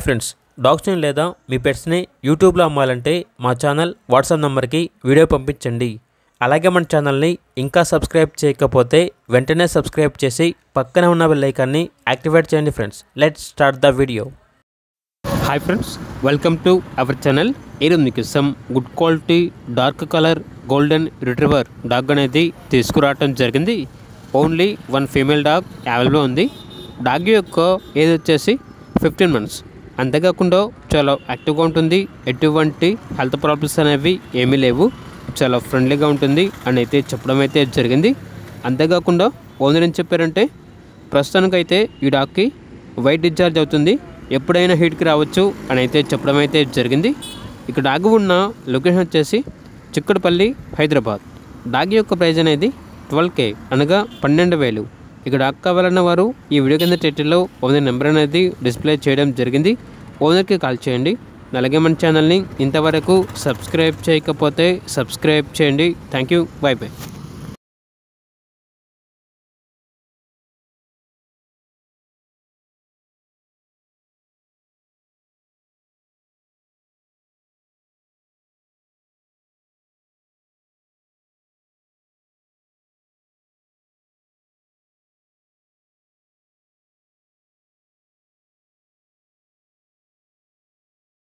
Friends, డాగ్స్ని లేదా మీ పెట్స్ని యూట్యూబ్లో అమ్మాలంటే మా ఛానల్ వాట్సాప్ నెంబర్కి వీడియో పంపించండి. అలాగే మన ఛానల్ని ఇంకా సబ్స్క్రైబ్ చేయకపోతే వెంటనే సబ్స్క్రైబ్ చేసి పక్కన ఉన్న బెల్ ఐకాన్ని యాక్టివేట్ చేయండి. Friends, let's start the video. Hi friends, welcome to our channel. ఈరోజు మీకు some good quality dark colour golden retriever dog అనేది తీసుకురావటం జరిగింది. Only one female dog available ఉంది. డాగ్ యొక్క ఏజ్ వచ్చేసి 15 months. అంతేకాకుండా చాలా యాక్టివ్గా ఉంటుంది. ఎటువంటి హెల్త్ ప్రాబ్లమ్స్ అనేవి ఏమీ లేవు. చాలా ఫ్రెండ్లీగా ఉంటుంది అని అయితే చెప్పడం అయితే జరిగింది. అంతేకాకుండా ఓనర్ ఏం చెప్పారంటే ప్రస్తుతానికైతే ఈ డాగ్కి వైట్ డిశ్చార్జ్ అవుతుంది, ఎప్పుడైనా హీట్కి రావచ్చు అని అయితే చెప్పడం అయితే జరిగింది. ఇక డాగ్ ఉన్న లొకేషన్ వచ్చేసి చిక్కడపల్లి, హైదరాబాద్. డాగ్ యొక్క ప్రైజ్ అనేది 12K అనగా 12,000. ఇక డాగ్ కావాలన్న వారు ఈ వీడియో కింద టైటిల్లో ఓనర్ నెంబర్ అనేది డిస్ప్లే చేయడం జరిగింది. ఓనర్కి కాల్ చేయండి. అలాగే మన ఛానల్ని ఇంతవరకు సబ్స్క్రైబ్ చేయకపోతే సబ్స్క్రైబ్ చేయండి. Thank you. By by.